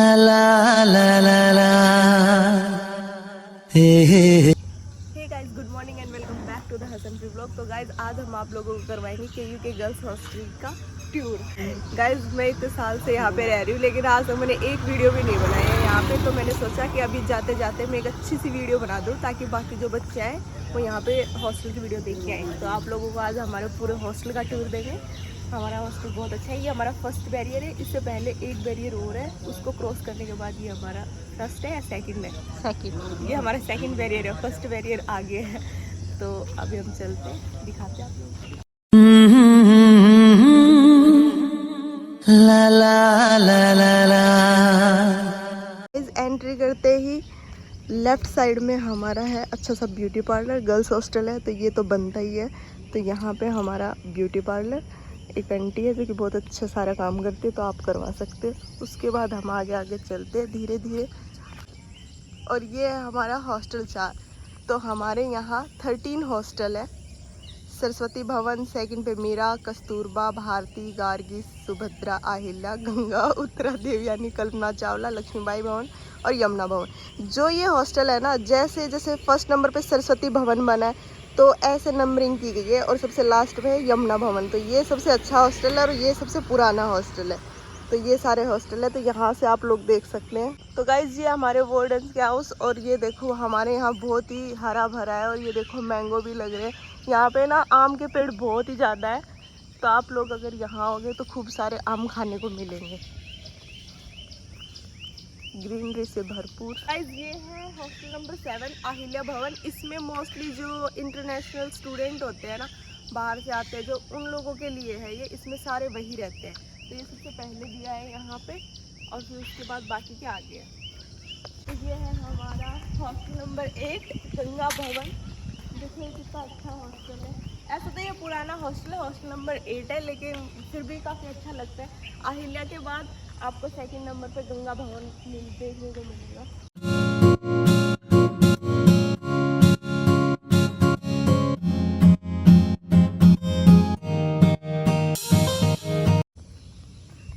ला ला ला ला ला hey hey guys, good morning and welcome back to the Hasanpur vlog. तो गाइस आज हम आप लोगों को करवाएंगे केयू के गर्ल्स हॉस्टल का टूर। गाइस मैं इतने साल से यहाँ पे रह रही हूँ, लेकिन आज तक मैंने एक वीडियो भी नहीं बनाई है यहाँ पे। तो मैंने सोचा कि अभी जाते जाते मैं एक अच्छी सी वीडियो बना दूँ ताकि बाकी जो बच्चे आए वो यहाँ पे हॉस्टल की वीडियो देख के आए। तो आप लोगों को आज हमारे पूरे हॉस्टल का टूर देंगे। हमारा हॉस्टल बहुत अच्छा है। ये हमारा फर्स्ट बैरियर है, इससे पहले एक बैरियर और है, उसको क्रॉस करने के बाद ये हमारा फर्स्ट है या सेकंड है? सेकंड। ये हमारा सेकंड बैरियर है, फर्स्ट बैरियर आगे है। तो अभी हम चलते हैं, दिखाते हैं आप लोगों को। ला ला ला ला ला। इस एंट्री करते ही लेफ्ट साइड में हमारा है अच्छा सा ब्यूटी पार्लर। गर्ल्स हॉस्टल है तो ये तो बनता ही है। तो यहाँ पे हमारा ब्यूटी पार्लर, एक आंटी है जो कि बहुत अच्छा सारा काम करती है, तो आप करवा सकते हैं। उसके बाद हम आगे आगे चलते हैं धीरे धीरे। और ये है हमारा हॉस्टल 4। तो हमारे यहाँ 13 हॉस्टल है। सरस्वती भवन, सेकंड पे मीरा, कस्तूरबा, भारती, गार्गी, सुभद्रा, आहिल्या, गंगा, उत्तरा देवयानी, कल्पना चावला, लक्ष्मीबाई भवन और यमुना भवन। जो ये हॉस्टल है ना, जैसे जैसे फर्स्ट नंबर पे सरस्वती भवन बना है तो ऐसे नंबरिंग की गई है, और सबसे लास्ट में है यमुना भवन। तो ये सबसे अच्छा हॉस्टल है और ये सबसे पुराना हॉस्टल है। तो ये सारे हॉस्टल है, तो यहाँ से आप लोग देख सकते हैं। तो गाइज ये हमारे वार्डन के हाउस, और ये देखो हमारे यहाँ बहुत ही हरा भरा है। और ये देखो मैंगो भी लग रहे हैं यहाँ पे ना। आम के पेड़ बहुत ही ज़्यादा है, तो आप लोग अगर यहाँ आओगे तो खूब सारे आम खाने को मिलेंगे, ग्रीनरी से भरपूर। गाइज ये है हॉस्टल नंबर 7 आहिल्या भवन। इसमें मोस्टली जो इंटरनेशनल स्टूडेंट होते हैं ना, बाहर से आते हैं, जो उन लोगों के लिए है ये। इसमें सारे वही रहते हैं। तो ये सबसे पहले दिया है यहाँ पे, और फिर उसके बाद बाकी के आगे है। तो ये है हमारा हॉस्टल नंबर 8 गंगा भवन। देखिए कितना अच्छा हॉस्टल है। ऐसा तो ये पुराना हॉस्टल है, हॉस्टल नंबर 8 है, लेकिन फिर भी काफ़ी अच्छा लगता है। आहिल्या के बाद आपको सेकंड नंबर पे गंगा भवन देखने को मिलेगा।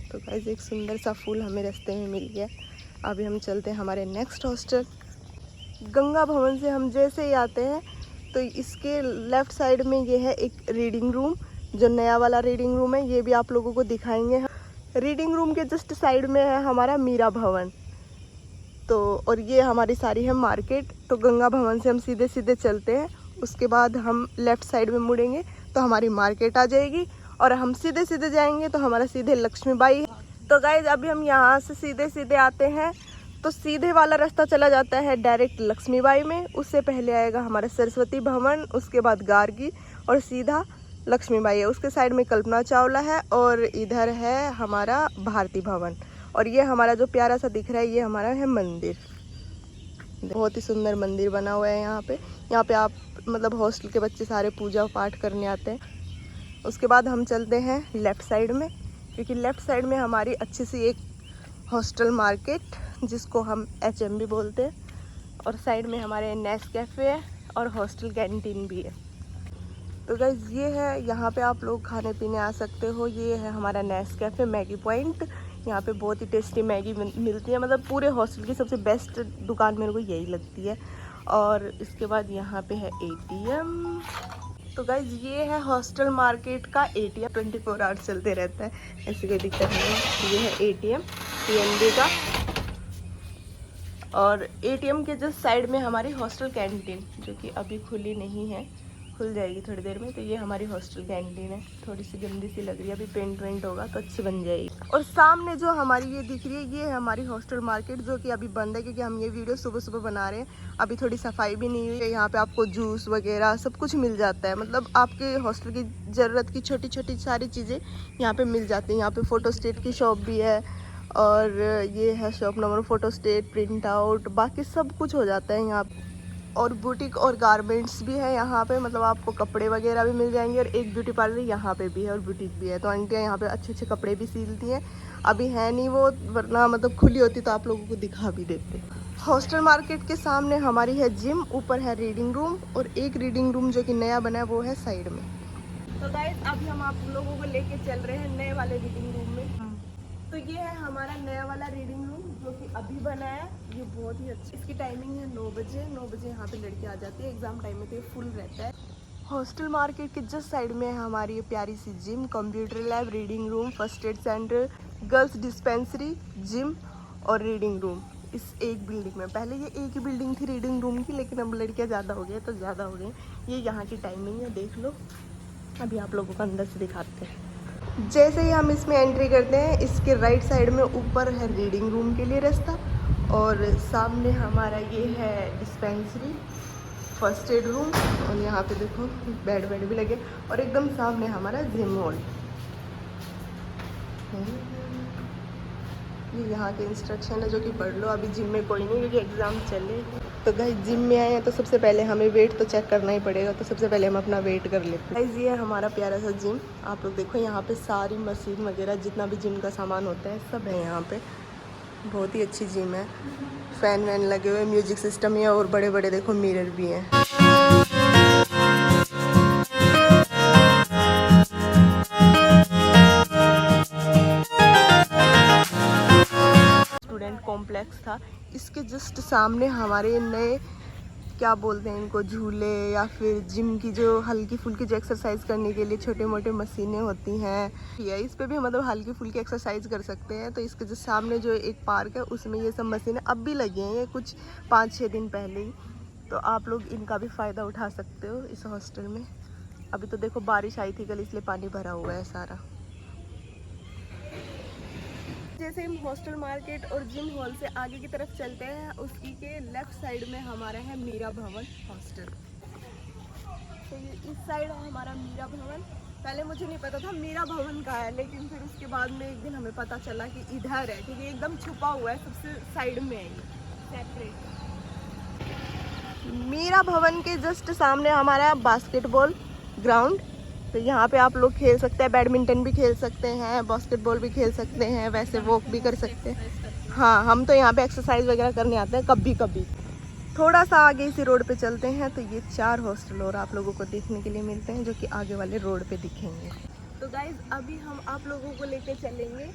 तो गाइस एक सुंदर सा फूल हमें रास्ते में मिल गया। अभी हम चलते हैं हमारे नेक्स्ट हॉस्टल। गंगा भवन से हम जैसे ही आते हैं तो इसके लेफ़्ट साइड में ये है एक रीडिंग रूम, जो नया वाला रीडिंग रूम है। ये भी आप लोगों को दिखाएंगे। रीडिंग रूम के जस्ट साइड में है हमारा मीरा भवन। तो और ये हमारी सारी है मार्केट। तो गंगा भवन से हम सीधे सीधे चलते हैं, उसके बाद हम लेफ़्ट साइड में मुड़ेंगे तो हमारी मार्केट आ जाएगी, और हम सीधे सीधे जाएंगे तो हमारा सीधे लक्ष्मीबाई। तो गाइज अभी हम यहाँ से सीधे सीधे आते हैं तो सीधे वाला रास्ता चला जाता है डायरेक्ट लक्ष्मीबाई में। उससे पहले आएगा हमारा सरस्वती भवन, उसके बाद गार्गी, और सीधा लक्ष्मीबाई है। उसके साइड में कल्पना चावला है, और इधर है हमारा भारती भवन। और ये हमारा जो प्यारा सा दिख रहा है, ये हमारा है मंदिर। बहुत ही सुंदर मंदिर बना हुआ है यहाँ पे। यहाँ पे आप मतलब हॉस्टल के बच्चे सारे पूजा पाठ करने आते हैं। उसके बाद हम चलते हैं लेफ़्ट साइड में, क्योंकि लेफ़्ट साइड में हमारी अच्छी सी एक हॉस्टल मार्केट, जिसको हम HM भी बोलते हैं, और साइड में हमारे नेस्कैफ़े है और हॉस्टल कैंटीन भी है। तो गाइस ये है, यहाँ पे आप लोग खाने पीने आ सकते हो। ये है हमारा नेस्कैफ़े मैगी पॉइंट। यहाँ पे बहुत ही टेस्टी मैगी मिलती है। मतलब पूरे हॉस्टल की सबसे बेस्ट दुकान मेरे को यही लगती है। और इसके बाद यहाँ पे है ATM। तो गाइज ये है हॉस्टल मार्केट का ATM। 24 आवर्स चलते रहता है, ऐसी कोई दिक्कत नहीं है। ये है ATM PNB का। और ATM के जस्ट साइड में हमारी हॉस्टल कैंटीन, जो कि अभी खुली नहीं है, खुल जाएगी थोड़ी देर में। तो ये हमारी हॉस्टल कैंटीन है, थोड़ी सी गंदी सी लग रही है, अभी पेंट वेंट होगा तो अच्छी बन जाएगी। और सामने जो हमारी ये दिख रही है, ये है हमारी हॉस्टल मार्केट, जो कि अभी बंद है क्योंकि हम ये वीडियो सुबह सुबह बना रहे हैं। अभी थोड़ी सफाई भी नहीं हुई है। यहाँ पे आपको जूस वगैरह सब कुछ मिल जाता है। मतलब आपके हॉस्टल की ज़रूरत की छोटी छोटी सारी चीज़ें यहाँ पर मिल जाती हैं। यहाँ पर फ़ोटो स्टेट की शॉप भी है, और ये है shop number photo state, print out, बाकी सब कुछ हो जाता है यहाँ। और बुटीक और गारमेंट्स भी है यहाँ पे। मतलब आपको कपड़े वगैरह भी मिल जाएंगे। और एक ब्यूटी पार्लर यहाँ पे भी है और बुटीक भी है। तो आंटियाँ यहाँ पे अच्छे अच्छे कपड़े भी सिलती हैं। अभी है नहीं वो, वरना मतलब खुली होती तो आप लोगों को दिखा भी देते। हॉस्टल मार्केट के सामने हमारी है जिम, ऊपर है रीडिंग रूम, और एक रीडिंग रूम जो कि नया बना है वो है साइड में। तो गाइस अभी हम आप लोगों को लेके चल रहे हैं नए वाले रीडिंग रूम में। तो ये है हमारा नया वाला रीडिंग रूम, जो कि अभी बना है, ये बहुत ही अच्छा। इसकी टाइमिंग है 9 बजे। 9 बजे यहाँ पे लड़की आ जाती है, एग्ज़ाम टाइम में तो ये फुल रहता है। हॉस्टल मार्केट के जस्ट साइड में है हमारी ये प्यारी सी gym, computer lab, reading room, first aid centre, girls dispensary, gym और रीडिंग रूम इस एक बिल्डिंग में। पहले ये एक ही बिल्डिंग थी रीडिंग रूम की, लेकिन अब लड़कियाँ ज़्यादा हो गई तो ज़्यादा हो गई। ये यहाँ की टाइमिंग है, देख लो। अभी आप लोगों को अंदर से दिखाते हैं। जैसे ही हम इसमें एंट्री करते हैं, इसके राइट साइड में ऊपर है रीडिंग रूम के लिए रास्ता, और सामने हमारा ये है डिस्पेंसरी, फर्स्ट एड रूम, और यहाँ पे देखो बेड भी लगे, और एकदम सामने हमारा जिम हॉल। ये यहाँ के इंस्ट्रक्शन है जो कि पढ़ लो। अभी जिम में कोई नहीं क्योंकि एग्ज़ाम चले। तो गाइस जिम में आए हैं तो सबसे पहले हमें वेट तो चेक करना ही पड़ेगा, तो सबसे पहले हम अपना वेट कर लेते हैं। गाइस ये है हमारा प्यारा सा जिम। आप लोग देखो यहाँ पे सारी मशीन वगैरह जितना भी जिम का सामान होता है सब है यहाँ पे। बहुत ही अच्छी जिम है, फैन वैन लगे हुए, म्यूजिक सिस्टम है, और बड़े बड़े देखो मिरर भी हैं। कॉम्प्लेक्स था, इसके जस्ट सामने हमारे नए क्या बोलते हैं इनको, झूले, या फिर जिम की जो हल्की फुल्की जो एक्सरसाइज करने के लिए छोटे मोटे मशीनें होती हैं, या इस पे भी मतलब हल्की फुल्की एक्सरसाइज कर सकते हैं। तो इसके जो सामने जो एक पार्क है उसमें ये सब मशीनें अब भी लगी हैं, ये कुछ 5-6 दिन पहले ही। तो आप लोग इनका भी फ़ायदा उठा सकते हो इस हॉस्टल में। अभी तो देखो बारिश आई थी कल, इसलिए पानी भरा हुआ है सारा। जैसे हम हॉस्टल मार्केट और जिम हॉल से आगे की तरफ चलते हैं, उसकी के लेफ्ट साइड में हमारा है मीरा भवन हॉस्टल। तो ये इस साइड है हमारा मीरा भवन। पहले मुझे नहीं पता था मीरा भवन का है, लेकिन फिर उसके बाद में एक दिन हमें पता चला कि इधर है, क्योंकि एकदम छुपा हुआ है, सबसे साइड में है ये सेपरेट। मीरा भवन के जस्ट सामने हमारा बास्केटबॉल ग्राउंड। तो यहाँ पे आप लोग खेल सकते हैं, बैडमिंटन भी खेल सकते हैं, बास्केटबॉल भी खेल सकते हैं, वैसे वॉक भी कर सकते हैं। हाँ, हम तो यहाँ पे एक्सरसाइज वगैरह करने आते हैं कभी कभी। थोड़ा सा आगे इसी रोड पे चलते हैं तो ये 4 हॉस्टल और आप लोगों को देखने के लिए मिलते हैं, जो कि आगे वाले रोड पे दिखेंगे। तो गाइज अभी हम आप लोगों को लेके चलेंगे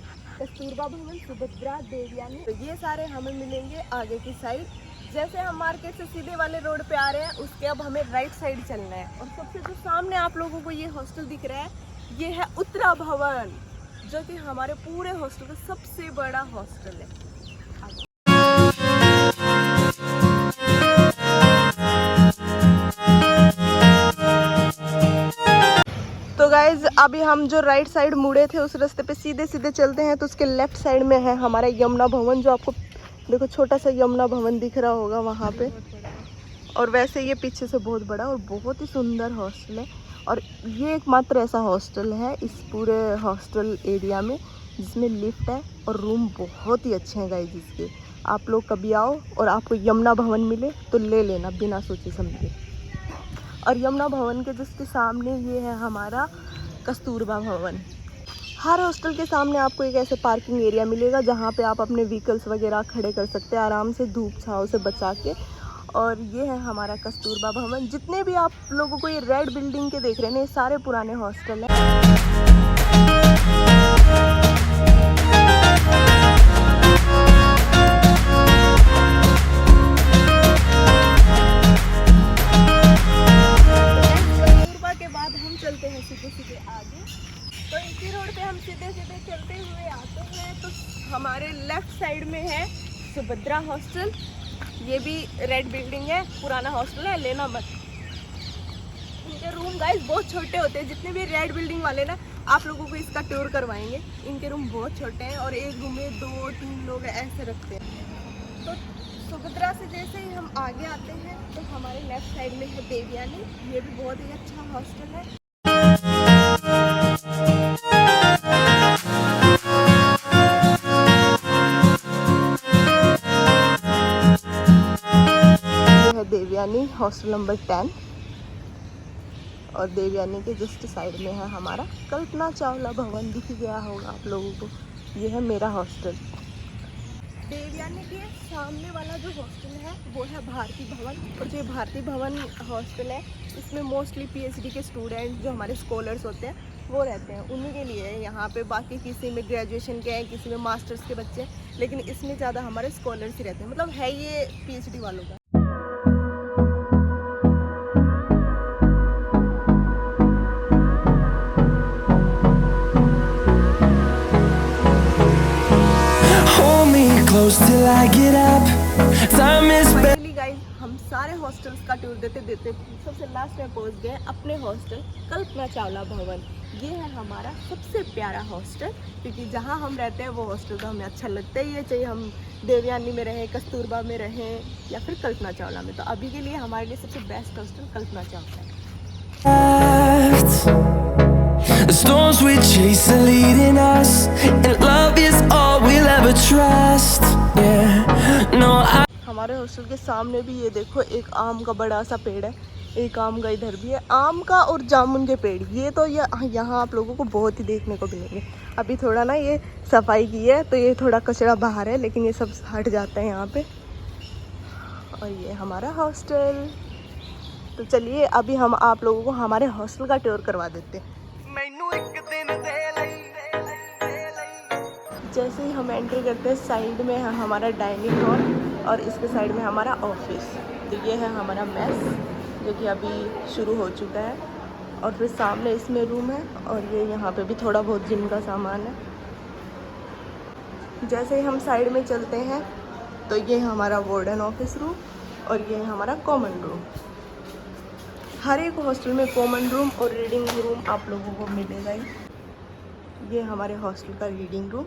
कस्तूरबा भवन, सुभद्रा, देवयानी। तो ये सारे हमें मिलेंगे आगे की साइड। जैसे हम मार्केट से सीधे वाले रोड पे आ रहे हैं, उसके अब हमें राइट साइड चलना है। और सबसे जो सामने आप लोगों को ये हॉस्टल दिख रहा है, ये है उत्तरा भवन, जो कि हमारे पूरे हॉस्टल का सबसे बड़ा हॉस्टल है। तो गाइज अभी हम जो राइट साइड मुड़े थे उस रास्ते पे सीधे सीधे चलते हैं, तो उसके लेफ्ट साइड में है हमारा यमुना भवन, जो आपको देखो छोटा सा यमुना भवन दिख रहा होगा वहाँ पे। और वैसे ये पीछे से बहुत बड़ा और बहुत ही सुंदर हॉस्टल है, और ये एकमात्र ऐसा हॉस्टल है इस पूरे हॉस्टल एरिया में जिसमें लिफ्ट है और रूम बहुत ही अच्छे हैं गाइस इसके। आप लोग कभी आओ और आपको यमुना भवन मिले तो ले लेना बिना सोचे समझे। और यमुना भवन के जस्ट सामने ये है हमारा कस्तूरबा भवन। हर हॉस्टल के सामने आपको एक ऐसे पार्किंग एरिया मिलेगा जहाँ पे आप अपने व्हीकल्स वगैरह खड़े कर सकते हैं आराम से, धूप छाँव से बचा के। और ये है हमारा कस्तूरबा भवन। जितने भी आप लोगों को ये रेड बिल्डिंग के देख रहे हैं, ये सारे पुराने हॉस्टल हैं। कस्तूरबा के बाद हम चलते हैं सीधे सीधे आगे। तो इसी रोड पे हम सीधे सीधे चलते हुए आते हैं, तो हमारे लेफ्ट साइड में है सुभद्रा हॉस्टल। ये भी रेड बिल्डिंग है, पुराना हॉस्टल है, लेना मत। इनके रूम गाइस बहुत छोटे होते हैं। जितने भी रेड बिल्डिंग वाले ना, आप लोगों को इसका टूर करवाएंगे। इनके रूम बहुत छोटे हैं और एक रूम में 2-3 लोग ऐसे रखते हैं। तो सुभद्रा से जैसे ही हम आगे आते हैं तो हमारे लेफ्ट साइड में है देवयानी। ये भी बहुत ही अच्छा हॉस्टल है। देवयानी हॉस्टल नंबर 10, और देवयानी के जस्ट साइड में है हमारा कल्पना चावला भवन, दिख गया होगा आप लोगों को। ये है मेरा हॉस्टल। देवयानी के सामने वाला जो हॉस्टल है वो है भारती भवन। और जो भारती भवन हॉस्टल है इसमें मोस्टली पीएचडी के स्टूडेंट जो हमारे स्कॉलर्स होते हैं वो रहते हैं, उन्हीं के लिए है यहाँ पे। बाकी किसी में ग्रेजुएशन के हैं, किसी में मास्टर्स के बच्चे हैं, लेकिन इसमें ज़्यादा हमारे स्कॉलर्स ही रहते हैं, मतलब है ये पीएचडी वालों का। फाइनली गाइस हम सारे हॉस्टल्स का टूर देते देते सबसे लास्ट में पहुंच गए अपने हॉस्टल कल्पना चावला भवन। ये है हमारा सबसे प्यारा हॉस्टल, क्योंकि जहाँ हम रहते हैं वो हॉस्टल तो हमें अच्छा लगता ही है, चाहे हम देवयानी में रहें, कस्तूरबा में रहें या फिर कल्पना चावला में। तो अभी के लिए हमारे लिए सबसे बेस्ट हॉस्टल कल्पना चावला है। The storms we chase are leading us, and love is all we'll ever trust. Yeah, no, हमारे हॉस्टल के सामने भी ये देखो एक आम का बड़ा सा पेड़ है, एक आम का इधर भी है, आम का और जामुन के पेड़। ये तो यहाँ आप लोगों को बहुत ही देखने को मिलेंगे। अभी थोड़ा ना ये सफाई की है तो ये थोड़ा कचरा बाहर है, लेकिन ये सब हट जाता है यहाँ पे। और ये हमारा हॉस्टल। तो चलिए अभी हम आप लोगों को हमारे हॉस्टल का टूर करवा देते हैं। जैसे ही हम एंट्री करते हैं साइड में है हमारा डाइनिंग हॉल और इसके साइड में हमारा ऑफिस। तो ये है हमारा मेस जो कि अभी शुरू हो चुका है। और फिर सामने इसमें रूम है और ये यहाँ पे भी थोड़ा बहुत जिम का सामान है। जैसे ही हम साइड में चलते हैं तो ये हमारा वार्डन ऑफिस रूम और ये हमारा कॉमन रूम। हर एक हॉस्टल में कॉमन रूम और रीडिंग रूम आप लोगों को मिलेगा ही। ये हमारे हॉस्टल का रीडिंग रूम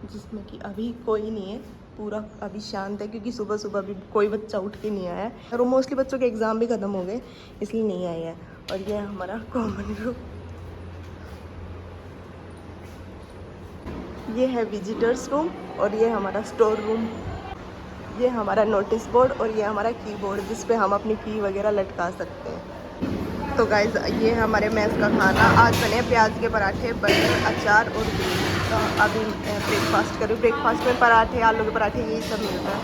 जिसमें कि अभी कोई नहीं है, पूरा अभी शांत है, क्योंकि सुबह सुबह भी कोई बच्चा उठ के नहीं आया है और मोस्टली बच्चों के एग्ज़ाम भी ख़त्म हो गए इसलिए नहीं आए हैं। और ये हमारा कॉमन रूम। ये है विजिटर्स रूम और ये हमारा स्टोर रूम। ये हमारा नोटिस बोर्ड और ये हमारा कीबोर्ड जिस पे हम अपनी की वगैरह लटका सकते हैं। तो गाइस ये है हमारे मेस का खाना। आज बने प्याज के पराठे, बटर, अचार और दूध। तो अभी ब्रेकफास्ट करें। ब्रेकफास्ट में पराठे, आलू के पराठे, यही सब मिलता है।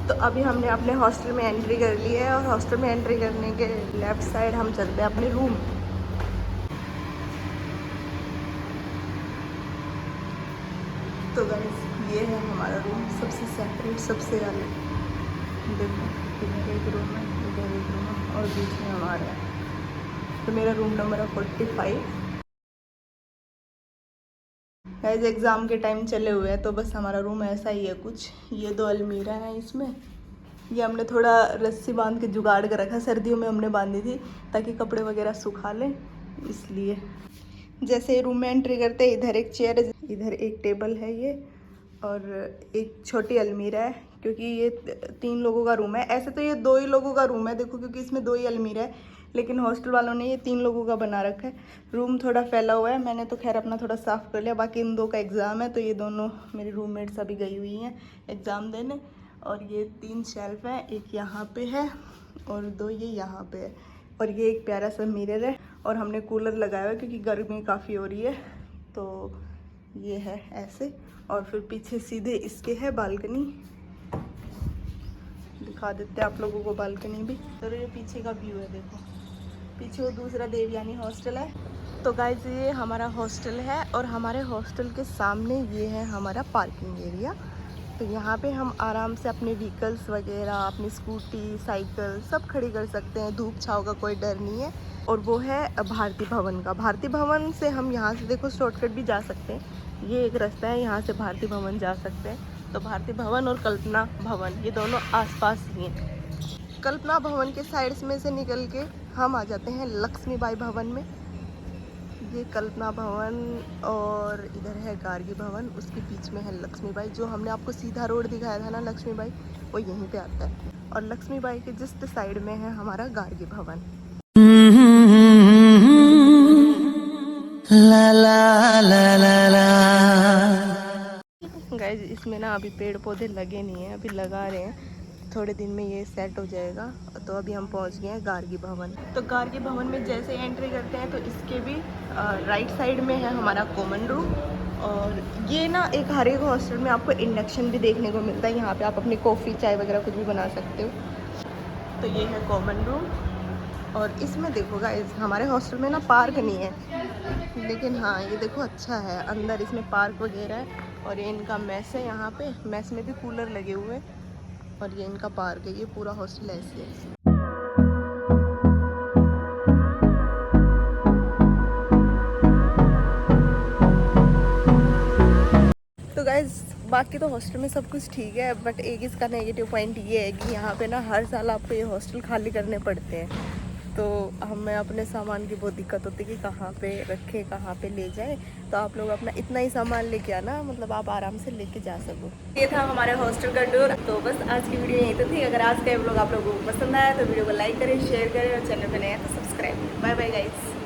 तो अभी हमने अपने हॉस्टल में एंट्री कर ली है और हॉस्टल में एंट्री करने के लेफ़्ट साइड हम चलते हैं अपने रूम। तो गाइस ये है हमारा रूम, सबसे सेपरेट, सबसे अलग। देखो इधर एक रूम है, इधर एक रूम है और बीच में हमारा है। तो मेरा रूम नंबर है 45। गाइस एग्ज़ाम के टाइम चले हुए हैं तो बस हमारा रूम ऐसा ही है कुछ। ये 2 अलमीरा हैं इसमें। ये हमने थोड़ा रस्सी बांध के जुगाड़ कर रखा, सर्दियों में हमने बांधी थी ताकि कपड़े वगैरह सुखा लें, इसलिए। जैसे रूम में एंट्री करते इधर एक चेयर है, इधर एक टेबल है ये, और एक छोटी अलमीरा है, क्योंकि ये 3 लोगों का रूम है। ऐसे तो ये 2 ही लोगों का रूम है, देखो, क्योंकि इसमें 2 ही अलमीरा है, लेकिन हॉस्टल वालों ने ये 3 लोगों का बना रखा है। रूम थोड़ा फैला हुआ है, मैंने तो खैर अपना थोड़ा साफ़ कर लिया। बाकी इन 2 का एग्ज़ाम है तो ये दोनों मेरी रूममेट्स अभी गई हुई हैं एग्ज़ाम देने। और ये 3 शेल्फ हैं, एक यहाँ पे है और 2 ये यहाँ पे है। और ये एक प्यारा सा मिरर है और हमने कूलर लगाया हुआ है क्योंकि गर्मी काफ़ी हो रही है। तो ये है ऐसे। और फिर पीछे सीधे इसके है बालकनी, दिखा देते हैं आप लोगों को बालकनी भी। तो ये पीछे का व्यू है, देखो पीछे वो दूसरा देवयानी हॉस्टल है। तो गाइस ये हमारा हॉस्टल है और हमारे हॉस्टल के सामने ये है हमारा पार्किंग एरिया। तो यहाँ पे हम आराम से अपने व्हीकल्स वगैरह, अपनी स्कूटी, साइकिल सब खड़ी कर सकते हैं। धूप छाँव का कोई डर नहीं है। और वो है भारती भवन का। भारती भवन से हम यहाँ से देखो शॉर्टकट भी जा सकते हैं, ये एक रास्ता है, यहाँ से भारती भवन जा सकते हैं। तो भारती भवन और कल्पना भवन ये दोनों आसपास ही हैं। कल्पना भवन के साइड्स में से निकल के हम आ जाते हैं लक्ष्मीबाई भवन में। ये कल्पना भवन और इधर है गार्गी भवन, उसके बीच में है लक्ष्मीबाई। जो हमने आपको सीधा रोड दिखाया था ना लक्ष्मीबाई, वो यहीं पे आता है। और लक्ष्मीबाई के जस्ट साइड में है हमारा गार्गी भवन। ला ला ला ला ला। गाइस इसमें ना अभी पेड़ पौधे लगे नहीं हैं, अभी लगा रहे हैं, थोड़े दिन में ये सेट हो जाएगा। तो अभी हम पहुंच गए हैं गार्गी भवन। तो गार्गी भवन में जैसे एंट्री करते हैं तो इसके भी राइट साइड में है हमारा कॉमन रूम और ये ना एक हर एक हॉस्टल में आपको इंडक्शन भी देखने को मिलता है। यहाँ पे आप अपनी कॉफ़ी चाय वगैरह कुछ भी बना सकते हो। तो ये है कॉमन रूम। और इसमें देखो गाइस, हमारे हॉस्टल में ना पार्क नहीं है, लेकिन हाँ ये देखो अच्छा है, अंदर इसमें पार्क वगैरह है। और ये इनका मेस है, यहाँ पे मेस में भी कूलर लगे हुए हैं। और ये इनका पार्क है। ये पूरा हॉस्टल ऐसे है। तो गाइज बाकी तो हॉस्टल में सब कुछ ठीक है, बट एक इसका नेगेटिव पॉइंट ये है कि यहाँ पे ना हर साल आपको ये हॉस्टल खाली करने पड़ते हैं। तो हमें अपने सामान की बहुत दिक्कत होती है कि कहाँ पे रखें, कहाँ पे ले जाए। तो आप लोग अपना इतना ही सामान लेके आना, मतलब आप आराम से लेके जा सको। ये था हमारे हॉस्टल का टूर। तो बस आज की वीडियो यही तो थी। अगर आज का व्लॉग आप लोगों को पसंद आया तो वीडियो को लाइक करें, शेयर करें और चैनल पे नए हैं तो सब्सक्राइब करें। Bye bye guys.